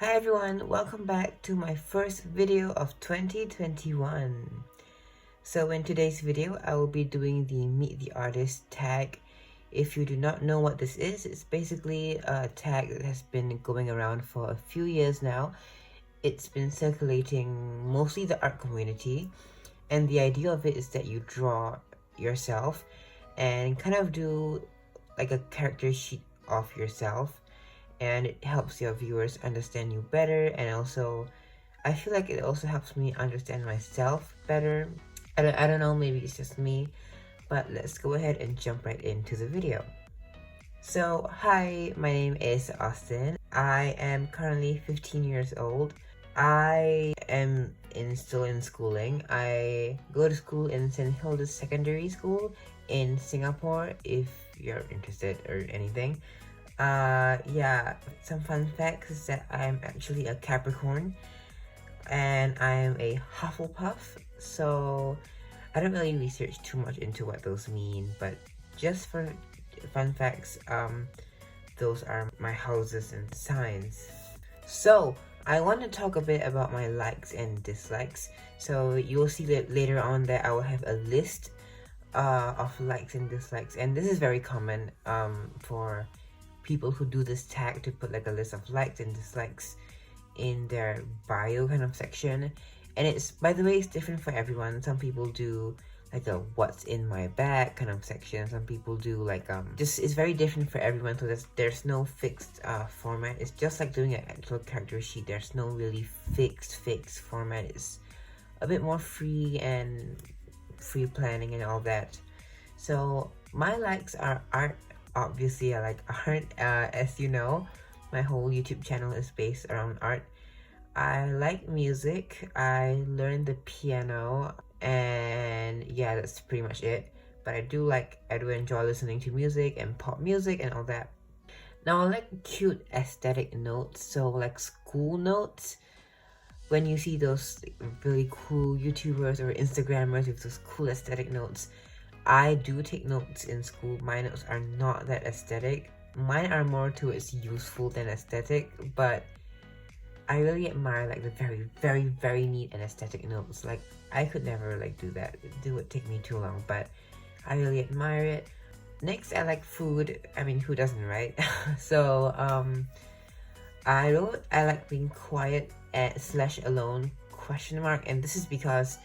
Hi everyone, welcome back to my first video of 2021. So in today's video, I will be doing the Meet the Artist tag. If you do not know what this is, it's basically a tag that has been going around for a few years now. It's been circulating mostly the art community, and the idea of it is that you draw yourself and kind of do like a character sheet of yourself, and it helps your viewers understand you better, and also I feel like it also helps me understand myself better. I don't know, maybe it's just me, but let's go ahead and jump right into the video. So hi, my name is Austin. I am currently 15 years old. I am still in schooling. I go to school in St. Hilda's Secondary School in Singapore, if you're interested or anything. Yeah, some fun facts is that I'm actually a Capricorn and I'm a Hufflepuff, so I don't really research too much into what those mean, but just for fun facts, those are my houses and signs. So I want to talk a bit about my likes and dislikes. So you'll see that later on that I will have a list of likes and dislikes, and this is very common for people who do this tag to put like a list of likes and dislikes in their bio kind of section. And it's, by the way, it's different for everyone. Some people do like a what's in my bag kind of section. Some people do like just, it's very different for everyone, so there's no fixed format. It's just like doing an actual character sheet. There's no really fixed format. It's a bit more free and free planning and all that. So my likes are art. Obviously I like art, as you know, my whole YouTube channel is based around art. I like music. I learned the piano, and yeah, that's pretty much it. But I do enjoy listening to music and pop music and all that. Now I like cute aesthetic notes, so like school notes. When you see those really cool YouTubers or Instagrammers with those cool aesthetic notes, I do take notes in school. My notes are not that aesthetic. Mine are more towards useful than aesthetic, but I really admire like the very neat and aesthetic notes. Like I could never like do that. It would take me too long, but I really admire it. Next, I like food. I mean, who doesn't, right? So I like being quiet / alone ? And this is because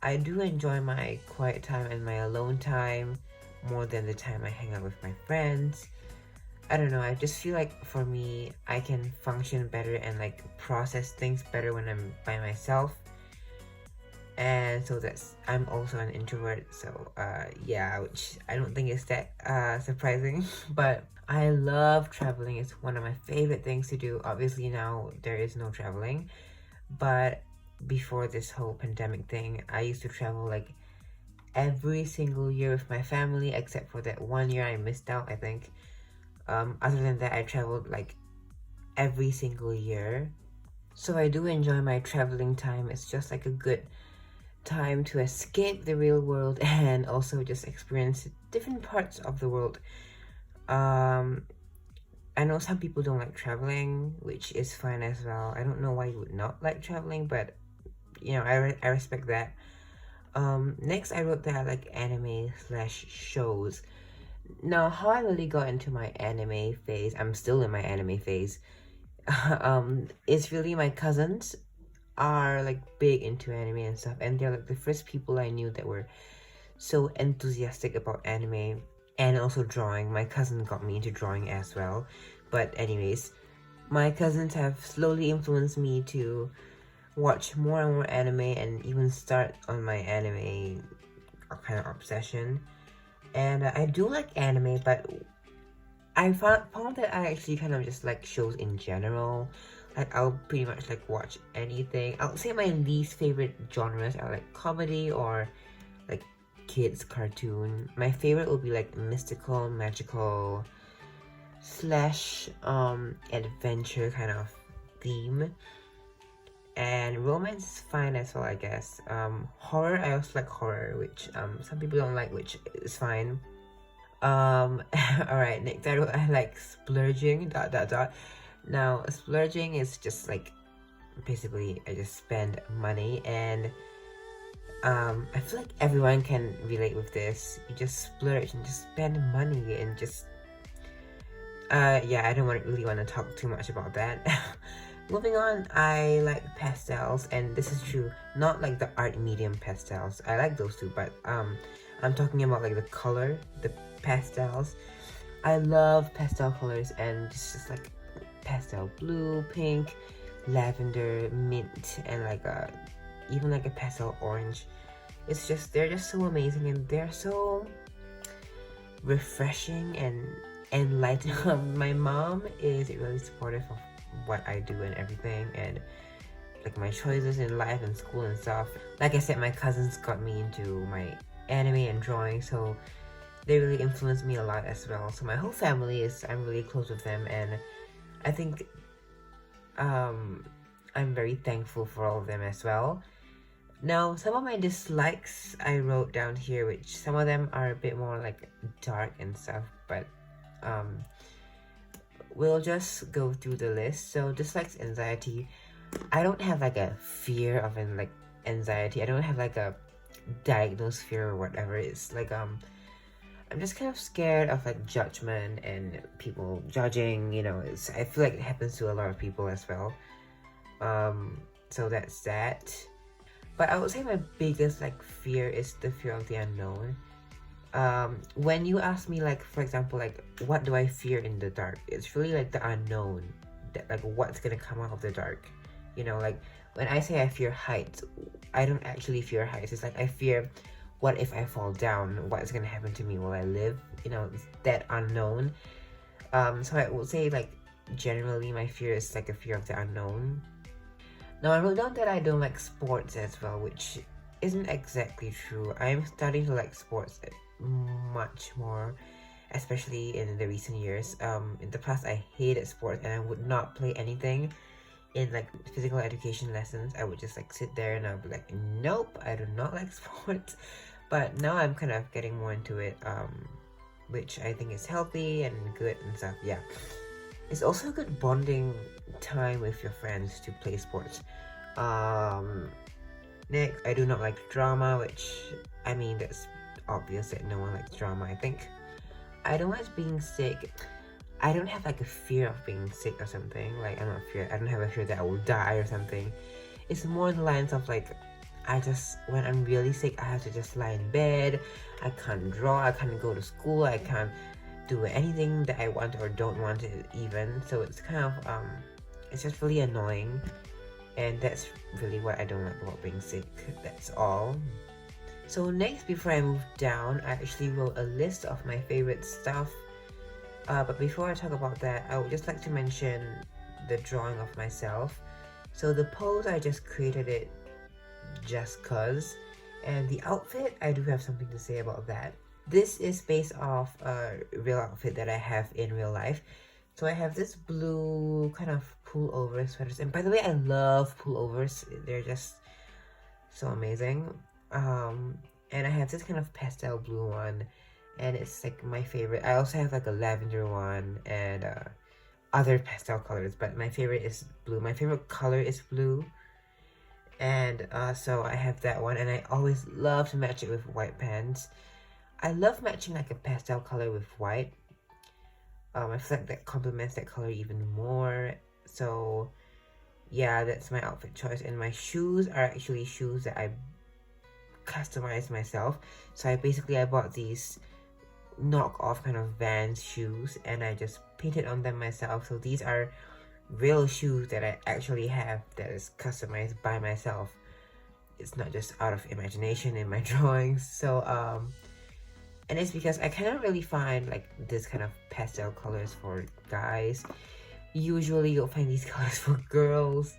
I do enjoy my quiet time and my alone time more than the time I hang out with my friends. I don't know, I just feel like for me, I can function better and like process things better when I'm by myself. And so I'm also an introvert, so yeah, which I don't think is that surprising. But I love traveling. It's one of my favorite things to do. Obviously now there is no traveling, but before this whole pandemic thing, I used to travel like every single year with my family, except for that one year I missed out, I think. Other than that, I traveled like every single year. So I do enjoy my traveling time. It's just like a good time to escape the real world and also just experience different parts of the world. I know some people don't like traveling, which is fine as well. I don't know why you would not like traveling, but you know, I respect that. Next, I wrote that I like anime / shows. Now, how I really got into my anime phase, I'm still in my anime phase, it's really my cousins are like big into anime and stuff, and they're like the first people I knew that were so enthusiastic about anime and also drawing. My cousin got me into drawing as well. But anyways, my cousins have slowly influenced me to watch more and more anime and even start on my anime kind of obsession. And I do like anime, but I found that I actually kind of just like shows in general. Like I'll pretty much like watch anything. I would say my least favorite genres are like comedy or like kids cartoon. My favorite will be like mystical, magical / adventure kind of theme. And romance is fine as well, I guess. Horror, I also like horror, which some people don't like, which is fine. Alright, next I like splurging, Now, splurging is just like basically I just spend money, and I feel like everyone can relate with this. You just splurge and just spend money and just yeah, I don't really want to talk too much about that. Moving on, I like pastels, and this is true, not like the art medium pastels. I like those too, but I'm talking about like the color, the pastels. I love pastel colors, and just like pastel blue, pink, lavender, mint, and like even like a pastel orange. It's just, they're just so amazing, and they're so refreshing and enlightening. My mom is really supportive of what I do and everything, and like my choices in life and school and stuff. Like I said, my cousins got me into my anime and drawing, so they really influenced me a lot as well. So my whole family is, I'm really close with them, and I think I'm very thankful for all of them as well. Now, some of my dislikes I wrote down here, which some of them are a bit more like dark and stuff, but we'll just go through the list. So dislikes, anxiety. I don't have like a fear of like anxiety. I don't have like a diagnosed fear or whatever. It's like I'm just kind of scared of like judgment and people judging, you know. I feel like it happens to a lot of people as well. So that's that. But I would say my biggest like fear is the fear of the unknown. When you ask me, like, for example, like, what do I fear in the dark? It's really like the unknown, that like what's gonna come out of the dark. You know, like when I say I fear heights, I don't actually fear heights. It's like I fear, what if I fall down? What's gonna happen to me? Will I live? You know, it's that unknown. So I would say like generally my fear is like a fear of the unknown. Now I wrote down that I don't like sports as well, which isn't exactly true. I'm starting to like sports much more, especially in the recent years. In the past I hated sports and I would not play anything in like physical education lessons. I would just like sit there and I'd be like, nope, I do not like sports. But now I'm kind of getting more into it, which I think is healthy and good and stuff. Yeah, it's also a good bonding time with your friends to play sports. Next, I do not like drama, which, I mean, that's obvious that no one likes drama, I think. I don't like being sick. I don't have like a fear of being sick or something. Like, I don't have a fear that I will die or something. It's more in the lines of like, when I'm really sick, I have to just lie in bed. I can't draw, I can't go to school, I can't do anything that I want or don't want to even. So it's kind of, it's just really annoying. And that's really what I don't like about being sick. That's all. So next, before I move down, I actually wrote a list of my favorite stuff. But before I talk about that, I would just like to mention the drawing of myself. So the pose, I just created it just cause. And the outfit, I do have something to say about that. This is based off a real outfit that I have in real life. So I have this blue kind of pullover sweaters. And by the way, I love pullovers. They're just so amazing. And I have this kind of pastel blue one, and it's like my favorite. I also have like a lavender one and other pastel colors, but my favorite is blue. My favorite color is blue. And so I have that one, and I always love to match it with white pants. I love matching like a pastel color with white. I feel like that complements that color even more. So yeah, that's my outfit choice. And my shoes are actually shoes that I customized myself. So I bought these knockoff kind of Vans shoes, and I just painted on them myself. So these are real shoes that I actually have, that is customized by myself. It's not just out of imagination in my drawings. So and it's because I cannot really find like this kind of pastel colors for guys. Usually you'll find these colors for girls.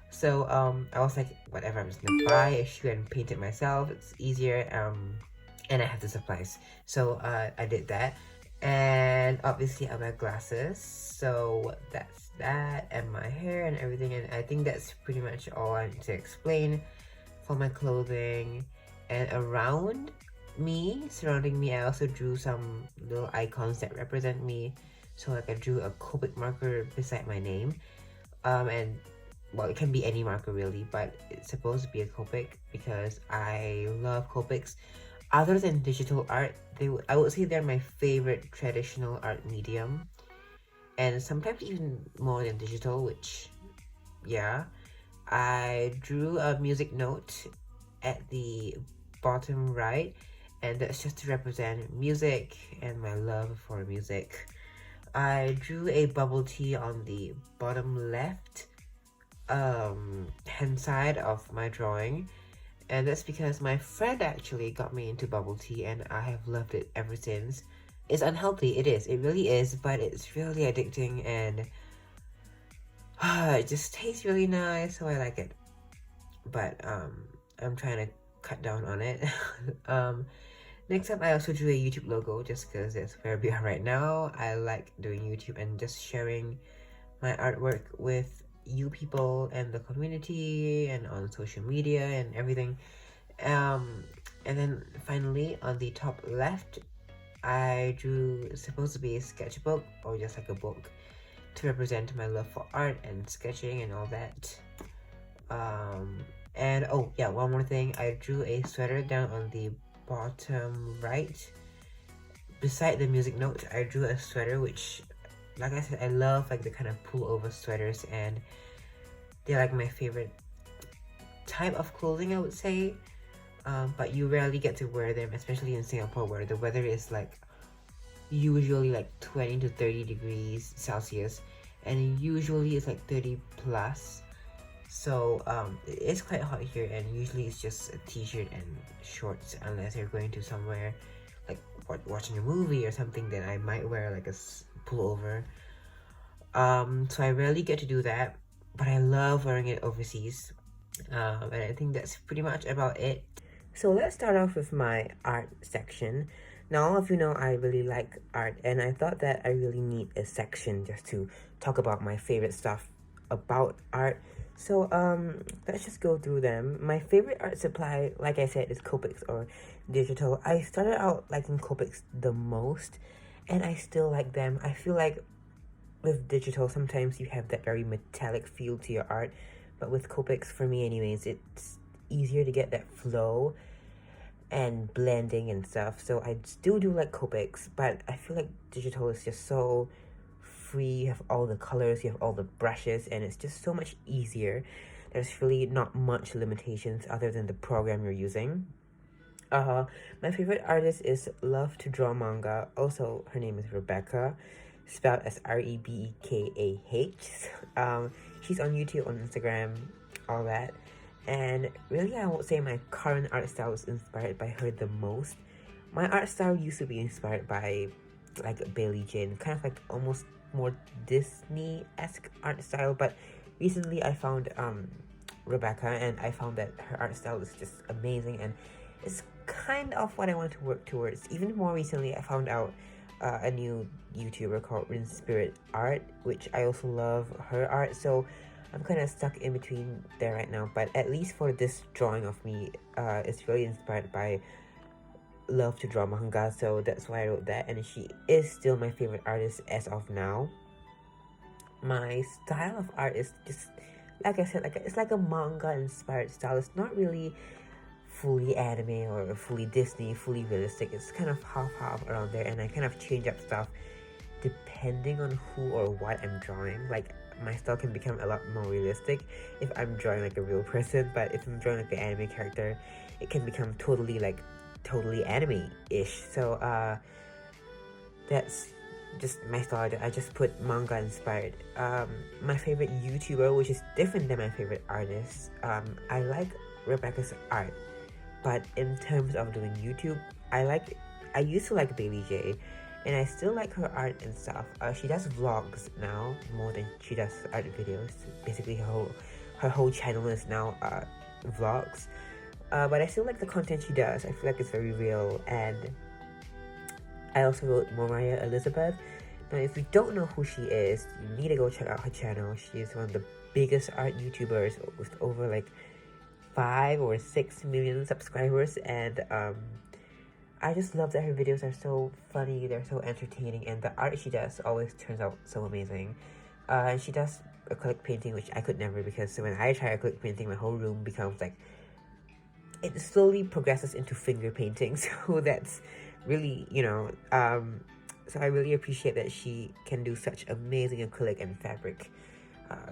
So I was like, whatever, I'm just gonna buy a shoe and paint it myself. It's easier, and I have the supplies. So I did that. And obviously I wear glasses. So that's that, and my hair and everything. And I think that's pretty much all I need to explain for my clothing. And around me, surrounding me, I also drew some little icons that represent me. So like I drew a Copic marker beside my name, and well, it can be any marker really, but it's supposed to be a Copic because I love Copics. Other than digital art, I would say they're my favorite traditional art medium, and sometimes even more than digital, which, yeah. I drew a music note at the bottom right, and that's just to represent music and my love for music. I drew a bubble tea on the bottom left hand side of my drawing, and that's because my friend actually got me into bubble tea and I have loved it ever since. It's unhealthy, it really is, but it's really addicting and it just tastes really nice, so I like it. But I'm trying to cut down on it. Next up, I also drew a YouTube logo just because that's where we are right now. I like doing YouTube and just sharing my artwork with you people and the community and on social media and everything. And then finally, on the top left, I drew supposed to be a sketchbook or just like a book to represent my love for art and sketching and all that. And oh yeah, one more thing, I drew a sweater down on the bottom right. Beside the music note, I drew a sweater which, like I said, I love like the kind of pullover sweaters, and they're like my favorite type of clothing, I would say. But you rarely get to wear them, especially in Singapore where the weather is like usually like 20 to 30 degrees Celsius, and usually it's like 30 plus. So it's quite hot here, and usually it's just a t-shirt and shorts unless you're going to somewhere like watching a movie or something, then I might wear like a pullover. So I rarely get to do that, but I love wearing it overseas. And I think that's pretty much about it. So let's start off with my art section. Now, all of you know I really like art, and I thought that I really need a section just to talk about my favorite stuff about art. So let's just go through them. My favorite art supply, like I said, is Copics or digital. I started out liking Copics the most, and I still like them. I feel like with digital, sometimes you have that very metallic feel to your art, but with Copics, for me anyways, it's easier to get that flow and blending and stuff. So I still do like Copics, but I feel like digital is just so free. You have all the colors, you have all the brushes, and it's just so much easier. There's really not much limitations other than the program you're using. My favorite artist is Love to Draw Manga. Also, her name is Rebecca, spelled as Rebekah. She's on YouTube, on Instagram, all that. And really, I would say my current art style is inspired by her the most. My art style used to be inspired by like Bailey Jane, kind of like almost more Disney-esque art style, but recently I found Rebecca, and I found that her art style is just amazing, and it's kind of what I want to work towards. Even more recently, I found out a new YouTuber called Rin Spirit Art, which I also love her art, so I'm kind of stuck in between there right now. But at least for this drawing of me, it's really inspired by Love to Draw Manga, so that's why I wrote that, and she is still my favorite artist as of now. My style of art is just, like I said, it's like a manga inspired style. It's not really fully anime or fully Disney, fully realistic. It's kind of half around there, and I kind of change up stuff depending on who or what I'm drawing. Like, my style can become a lot more realistic if I'm drawing like a real person, but if I'm drawing like an anime character, it can become totally anime-ish. So that's just my style. I just put manga inspired. My favorite YouTuber, which is different than my favorite artist, I like Rebecca's art, but in terms of doing YouTube, I used to like Bailey J, and I still like her art and stuff. She does vlogs now more than she does art videos. Basically, her whole channel is now vlogs. But I still like the content she does. I feel like it's very real. And I also wrote Mariah Elizabeth. Now, if you don't know who she is, you need to go check out her channel. She is one of the biggest art YouTubers with over like 5 or 6 million subscribers. And I just love that her videos are so funny, they're so entertaining, and the art she does always turns out so amazing. And she does acrylic painting, which I could never, because when I try acrylic painting, my whole room becomes like, it slowly progresses into finger painting. So that's really, so I really appreciate that she can do such amazing acrylic and fabric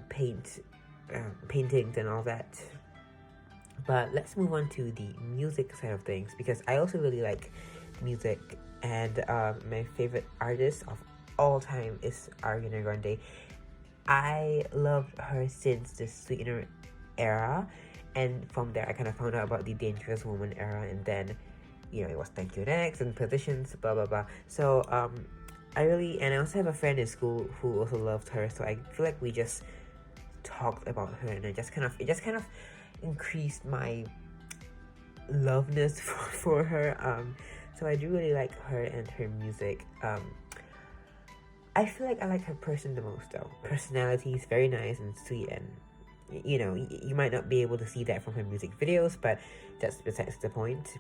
paintings and all that. But let's move on to the music side of things, because I also really like music, and my favorite artist of all time is Ariana Grande. I loved her since the Sweetener era, and from there I kind of found out about the Dangerous Woman era, and then it was Thank You Next and Positions, blah blah blah. So and I also have a friend in school who also loved her, so I feel like we just talked about her, and it just kind of increased my loveness for her. So I do really like her and her music. I feel like I like her person the most, though. Personality is very nice and sweet, and you might not be able to see that from her music videos, but that's besides the point.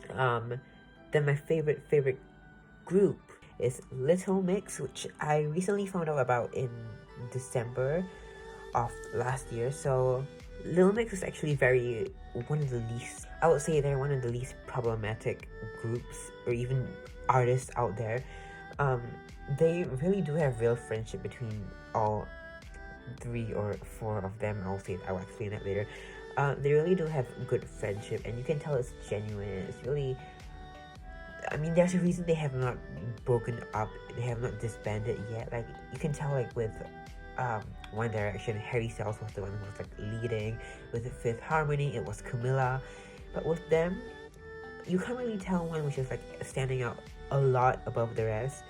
Then my favorite group is Little Mix, which I recently found out about in December of last year. So Little Mix is actually one of the least, I would say they're one of the least problematic groups or even artists out there. They really do have real friendship between all 3 or 4 of them. I'll explain that later. They really do have good friendship, and you can tell it's genuine. It's really, there's a reason they have not broken up. They have not disbanded yet. Like, you can tell, like, with One Direction, Harry Styles was the one who was like leading. With Fifth Harmony, it was Camilla. But with them, you can't really tell one which is like standing out a lot above the rest.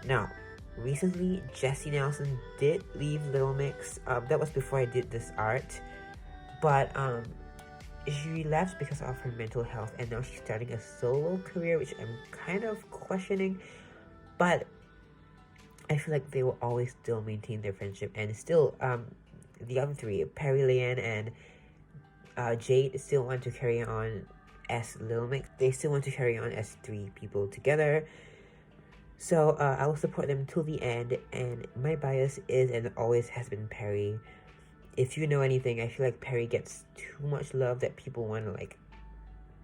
Now, recently, Jessie Nelson did leave Little Mix. That was before I did this art. But she left because of her mental health, and now she's starting a solo career, which I'm kind of questioning. But I feel like they will always still maintain their friendship, and still, the other 3, Perry, Leanne, and Jade, still want to carry on as Little Mix. They still want to carry on as 3 people together. So I will support them till the end, and my bias is and always has been Perry. If you know anything, I feel like Perry gets too much love that people want to like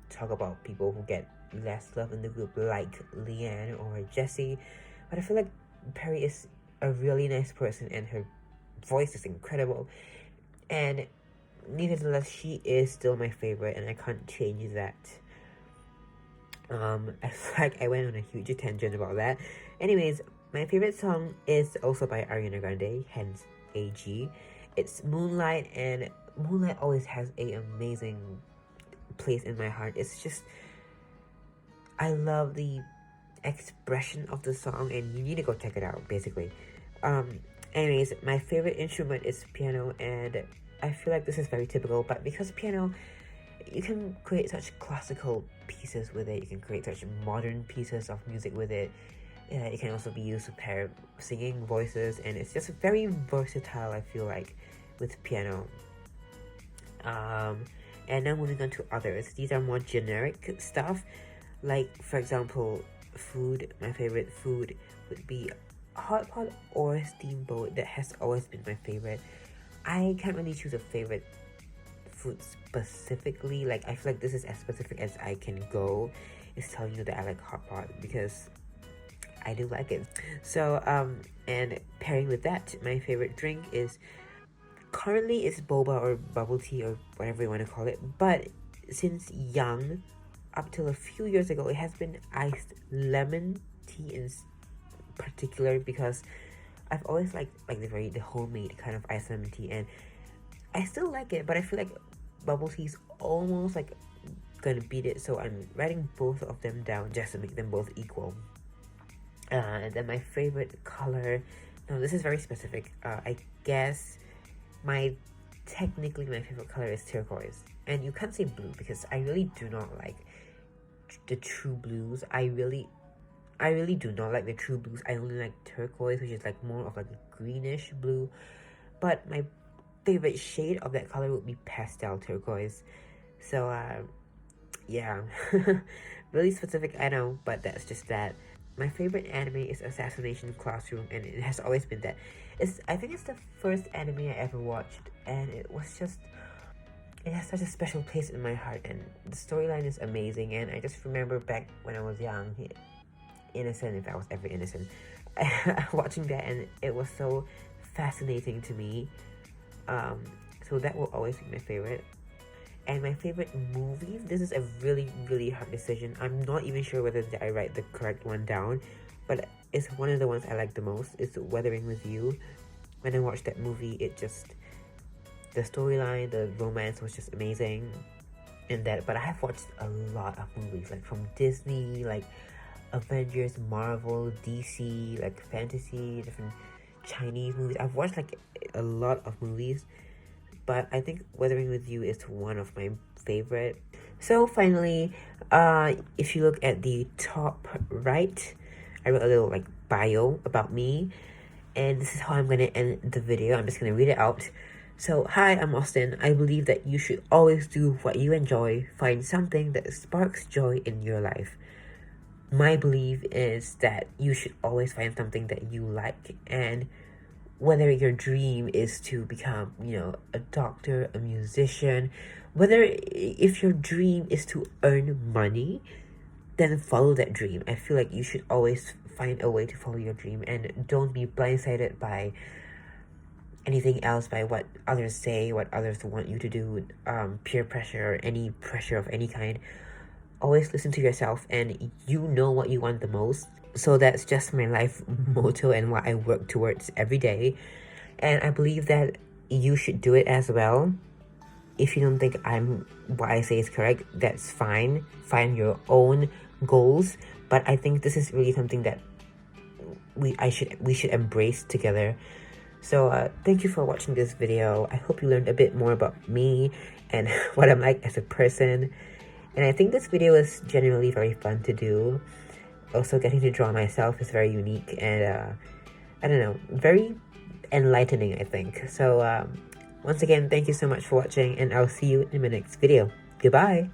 talk about people who get less love in the group, like Leanne or Jessie. But I feel like Perry is a really nice person, and her voice is incredible. And nevertheless, she is still my favorite, and I can't change that. I feel like I went on a huge tangent about that. Anyways, my favorite song is also by Ariana Grande, hence AG. It's Moonlight, and Moonlight always has an amazing place in my heart. It's just, I love the expression of the song, and you need to go check it out, basically. Anyways, my favorite instrument is piano, and I feel like this is very typical, but because piano, you can create such classical pieces with it, you can create such modern pieces of music with it. It can also be used to pair singing voices, and it's just very versatile, I feel like, with piano. And now moving on to others. These are more generic stuff, like, for example, food. My favorite food would be hot pot or steamboat. That has always been my favorite. I can't really choose a favorite food specifically. Like, I feel like this is as specific as I can go, is telling you that I like hot pot, because I do like it. So and pairing with that, my favorite drink is currently it's boba or bubble tea or whatever you want to call it, but since young up till a few years ago, it has been iced lemon tea in particular, because I've always liked like the homemade kind of iced lemon tea, and I still like it, but I feel like bubble tea is almost like gonna beat it, so I'm writing both of them down just to make them both equal. And then my favorite color, now this is very specific, I guess technically my favorite color is turquoise, and you can't say blue because I really do not like the true blues. I really do not like the true blues. I only like turquoise, which is like more of like a greenish blue, but my favorite shade of that color would be pastel turquoise. So yeah. Really specific, I know, but that's just that. My favorite anime is Assassination Classroom, and it has always been that. I think it's the first anime I ever watched, and it has such a special place in my heart, and the storyline is amazing. And I just remember back when I was young, innocent, if I was ever innocent, watching that, and it was so fascinating to me. So that will always be my favorite. And my favorite movie, this is a really, really hard decision. I'm not even sure whether I write the correct one down, but it's one of the ones I like the most. It's Weathering with You. When I watched that movie, the storyline, the romance was just amazing. But I have watched a lot of movies, like from Disney, like Avengers, Marvel, DC, like fantasy, different Chinese movies. I've watched like a lot of movies, but I think Weathering with You is one of my favorite. So finally, if you look at the top right, I wrote a little like bio about me, and this is how I'm gonna end the video. I'm just gonna read it out. So, hi, I'm Austin. I believe that you should always do what you enjoy. Find something that sparks joy in your life. My belief is that you should always find something that you like, and whether your dream is to become, a doctor, a musician, if your dream is to earn money, then follow that dream. I feel like you should always find a way to follow your dream, and don't be blindsided by anything else, by what others say, what others want you to do, peer pressure, or any pressure of any kind. Always listen to yourself, and you know what you want the most. So that's just my life motto and what I work towards every day. And I believe that you should do it as well. If you don't think what I say is correct, that's fine. Find your own goals. But I think this is really something that we should embrace together. So thank you for watching this video. I hope you learned a bit more about me and what I'm like as a person. And I think this video is genuinely very fun to do. Also, getting to draw myself is very unique and, I don't know, very enlightening, I think. So, once again, thank you so much for watching, and I'll see you in my next video. Goodbye!